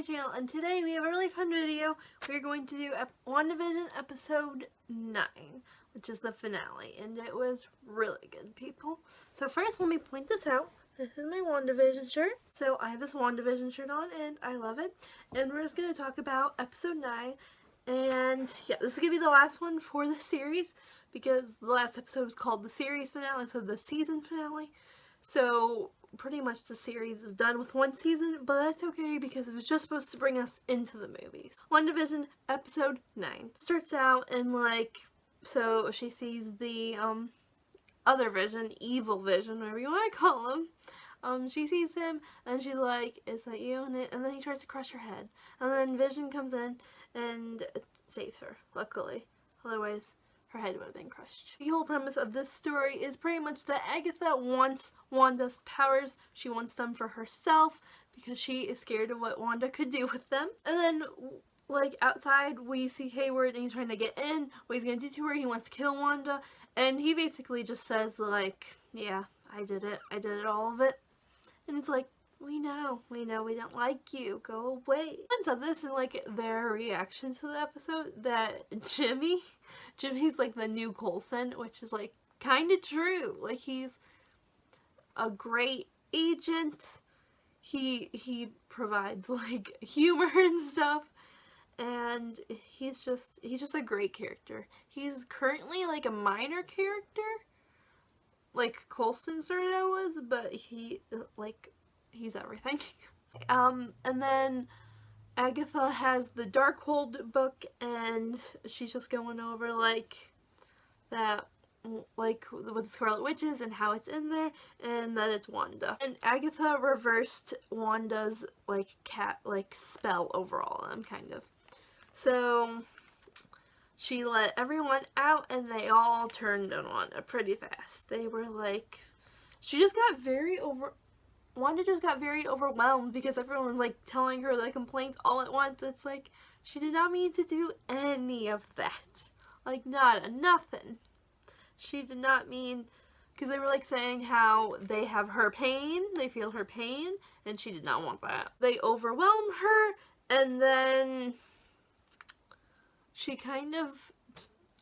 channel, and today we have a really fun video. We're going to do WandaVision episode 9, which is the finale, and it was really good, people. So first, let me point this out. This is my WandaVision shirt. So I have this WandaVision shirt on, and I love it. And we're just going to talk about episode 9, and yeah, this is going to be the last one for the series, because the last episode was called the series finale instead of the season finale. So pretty much the series is done with one season, but that's okay because it was just supposed to bring us into the movies. WandaVision episode 9 starts out and so she sees the other Vision, evil Vision, whatever you want to call him. She sees him and she's like, "Is that you?" And then he tries to crush her head, and then Vision comes in and saves her, luckily. Otherwise her head would have been crushed. The whole premise of this story is pretty much that Agatha wants Wanda's powers. She wants them for herself because she is scared of what Wanda could do with them. And then, outside, we see Hayward and he's trying to get in. What he's going to do to her, he wants to kill Wanda. And he basically just says, yeah, I did it, all of it. And it's like, we know we don't like you, go away. And so this is their reaction to the episode, that Jimmy's the new Coulson, which is kind of true. He's a great agent. He provides humor and stuff, and he's just a great character. He's currently a minor character, like Coulson sort of was, but he's everything. And then Agatha has the Darkhold book, and she's just going over that, with the Scarlet Witches and how it's in there, and that it's Wanda. And Agatha reversed Wanda's spell over all of them, kind of. So she let everyone out, and they all turned on Wanda pretty fast. They were Wanda just got very overwhelmed because everyone was telling her the complaints all at once. It's she did not mean to do any of that. Not a nothing. She did not mean, because they were saying how they have her pain, they feel her pain, and she did not want that. They overwhelm her, and then she kind of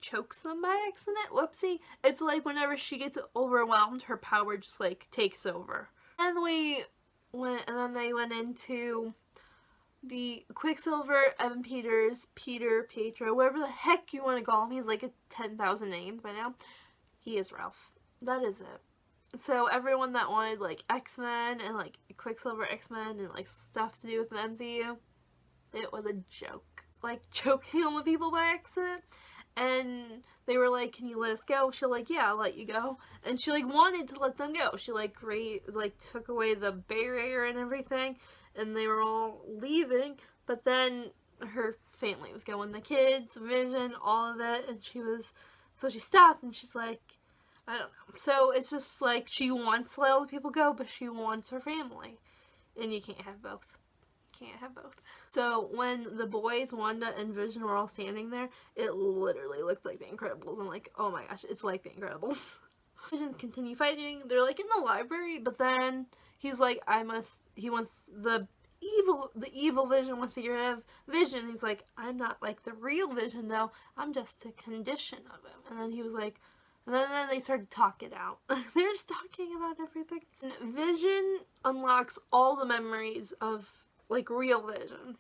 chokes them by accident. Whoopsie. It's whenever she gets overwhelmed, her power just takes over. And then they went into the Quicksilver, Evan Peters, Pietro, whatever the heck you want to call him. He's 10,000 names by now. He is Ralph. That is it. So everyone that wanted X-Men and Quicksilver X-Men and stuff to do with the MCU, it was a joke. Choking on the people by accident. And they were "Can you let us go?" She's "Yeah, I'll let you go." And she wanted to let them go. She took away the barrier and everything, and they were all leaving. But then her family was going, the kids, Vision, all of it, and so she stopped, and she's I don't know. So it's just she wants to let all the people go, but she wants her family, and you can't have both. Can't have both. So when the boys, Wanda and Vision, were all standing there, it literally looked like the Incredibles. I'm oh my gosh, it's like the Incredibles. Vision continue fighting. They're in the library, but then he's he wants the evil Vision wants to get rid of Vision. He's I'm not the real Vision though. I'm just a condition of him. And then he was and then they started talking out. They're just talking about everything. And Vision unlocks all the memories of real Vision.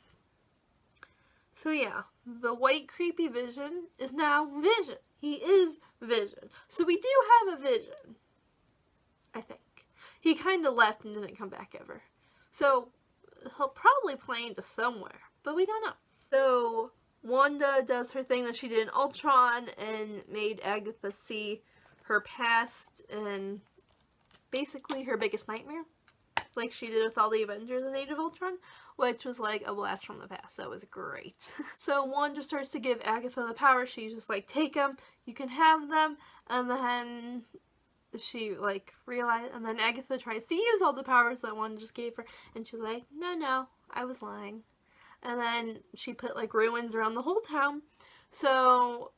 So yeah, the white creepy Vision is now Vision. He is Vision. So we do have a Vision, I think. He kind of left and didn't come back ever. So he'll probably play into somewhere, but we don't know. So Wanda does her thing that she did in Ultron and made Agatha see her past and basically her biggest nightmare. She did with all the Avengers in Age of Ultron, which was a blast from the past. That was great. So Wanda starts to give Agatha the power. She's just take them, you can have them, and then she realized, and then Agatha tries to use all the powers that Wanda just gave her, and she was no, I was lying. And then she put ruins around the whole town, so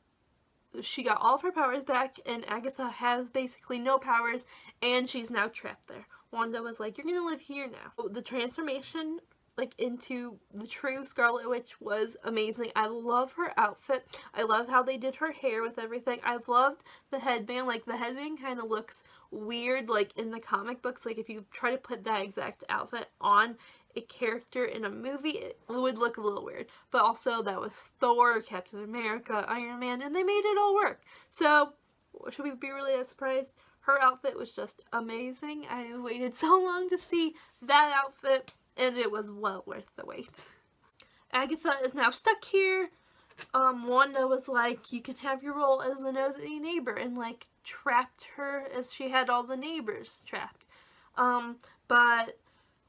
she got all of her powers back, and Agatha has basically no powers, and she's now trapped there. Wanda was you're gonna live here now. The transformation like into the true Scarlet Witch was amazing. I love her outfit. I love how they did her hair with everything. I loved the headband. Like, the headband kind of looks weird, like in the comic books. Like, if you try to put that exact outfit on a character in a movie, it would look a little weird. But also, that was Thor, Captain America, Iron Man, and they made it all work. So, should we be really surprised? Her outfit was just amazing. I waited so long to see that outfit, and it was well worth the wait. Agatha is now stuck here. Wanda was like, you can have your role as the nosy neighbor, and like trapped her as she had all the neighbors trapped. But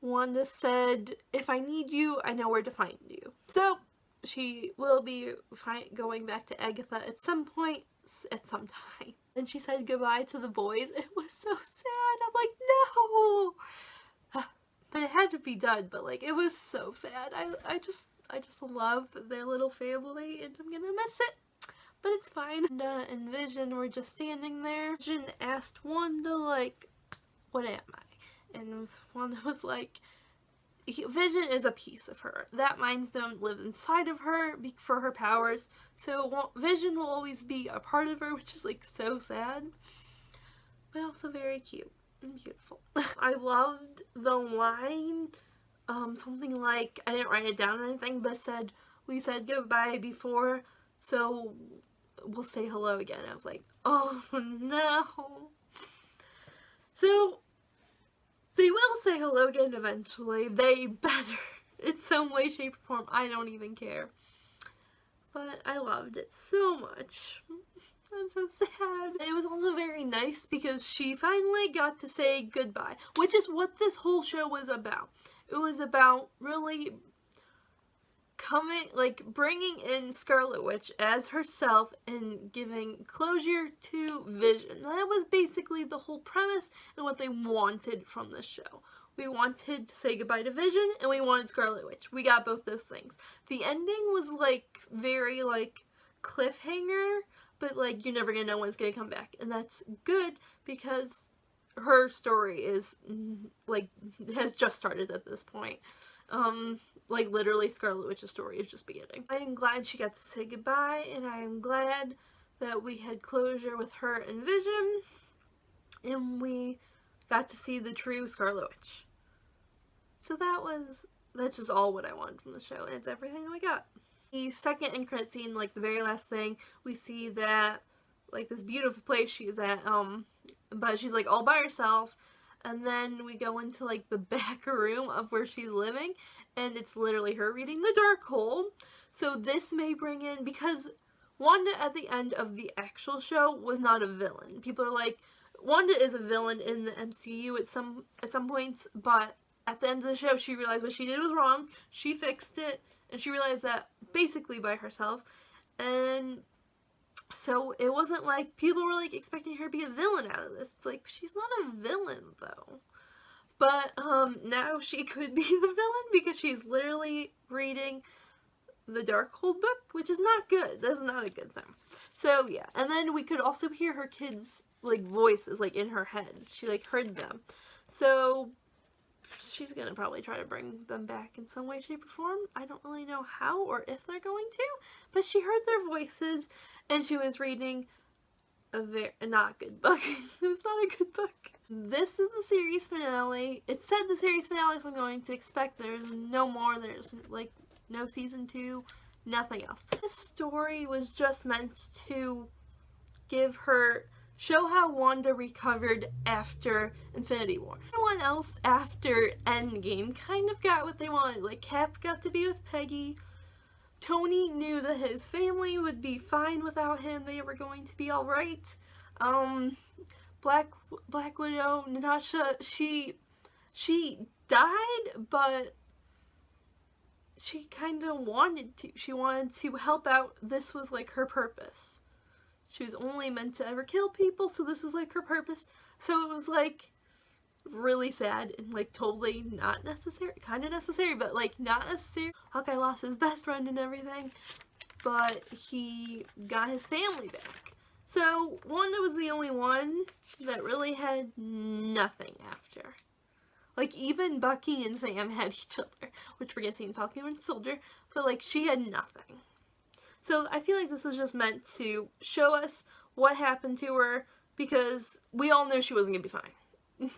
Wanda said, if I need you, I know where to find you. So she will be going back to Agatha at some point, at some time. And she said goodbye to the boys. It was so sad. I'm like, no! But it had to be done, but like, it was so sad. I just love their little family, and I'm gonna miss it. But it's fine. Wanda and Vision were just standing there. Vision asked Wanda, like, what am I? And Wanda was like, Vision is a piece of her. That Mind Stone lives inside of her for her powers. So Vision will always be a part of her, which is like so sad. But also very cute and beautiful. I loved the line, something like, I didn't write it down or anything, but said, we said goodbye before, so we'll say hello again. I was like, oh no. So they will say hello again eventually. They better. In some way, shape, or form. I don't even care. But I loved it so much. I'm so sad. It was also very nice because she finally got to say goodbye, which is what this whole show was about. It was about really bringing in Scarlet Witch as herself and giving closure to Vision. That was basically the whole premise and what they wanted from this show. We wanted to say goodbye to Vision, and we wanted Scarlet Witch. We got both those things. The ending was like very like cliffhanger, but like you're never gonna know when it's gonna come back, and that's good because her story is like has just started at this point. Like literally Scarlet Witch's story is just beginning. I am glad she got to say goodbye, and I am glad that we had closure with her and Vision, and we got to see the true Scarlet Witch. So that's just all what I wanted from the show, and it's everything we got. The second end credit scene, like the very last thing, we see that like this beautiful place she's at, but she's like all by herself. And then we go into like the back room of where she's living, and it's literally her reading the Darkhold. So this may bring in, because Wanda at the end of the actual show was not a villain. People are like, Wanda is a villain in the MCU at some points, but at the end of the show she realized what she did was wrong. She fixed it, and she realized that basically by herself. And so it wasn't like people were like expecting her to be a villain out of this. It's like, she's not a villain though. But now she could be the villain because she's literally reading the Darkhold book, which is not good. That's not a good thing. So yeah, and then we could also hear her kids' like voices like in her head. She like heard them. So she's gonna probably try to bring them back in some way, shape, or form. I don't really know how or if they're going to, but she heard their voices, and she was reading a not good book. It was not a good book. This is the series finale. It said the series finale, so I'm going to expect there's no more. There's like no season 2, nothing else. This story was just meant to show how Wanda recovered after Infinity War. Everyone else after Endgame kind of got what they wanted. Like, Cap got to be with Peggy. Tony knew that his family would be fine without him. They were going to be alright. Black Widow, Natasha, she died, but she kind of wanted to. She wanted to help out. This was like her purpose. She was only meant to ever kill people, so this was like her purpose. So it was like really sad and like totally not necessary. Kind of necessary, but like not necessary. Hawkeye lost his best friend and everything, but he got his family back. So Wanda was the only one that really had nothing after. Like, even Bucky and Sam had each other, which we're gonna see in Falcon and Winter Soldier, but, like, she had nothing. So I feel like this was just meant to show us what happened to her, because we all knew she wasn't gonna be fine.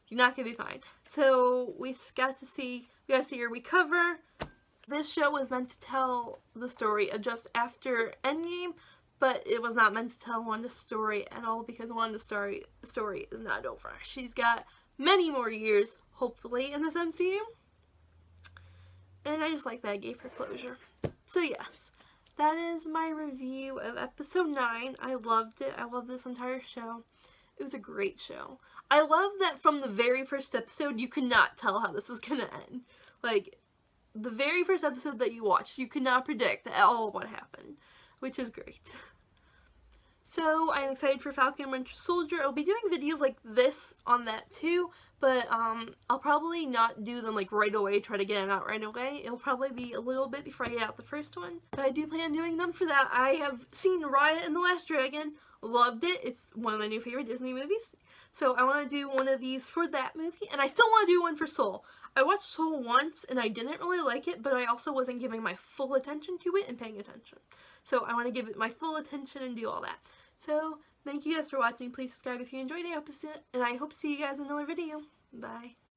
You're not gonna be fine. So we got to see her recover. This show was meant to tell the story of just after Endgame, but it was not meant to tell Wanda's story at all, because Wanda's story is not over. She's got many more years, hopefully, in this MCU. And I just like that I gave her closure. So yes, that is my review of episode 9. I loved it. I loved this entire show. It was a great show. I love that from the very first episode, you could not tell how this was gonna end. Like, the very first episode that you watched, you could not predict at all what happened, which is great. So, I'm excited for Falcon and Winter Soldier. I'll be doing videos like this on that too, but I'll probably not do them like right away, try to get them out right away. It'll probably be a little bit before I get out the first one, but I do plan on doing them for that. I have seen Raya and the Last Dragon, loved it. It's one of my new favorite Disney movies. So I want to do one of these for that movie, and I still want to do one for Soul. I watched Soul once, and I didn't really like it, but I also wasn't giving my full attention to it and paying attention. So I want to give it my full attention and do all that. So thank you guys for watching. Please subscribe if you enjoyed it, and I hope to see you guys in another video. Bye.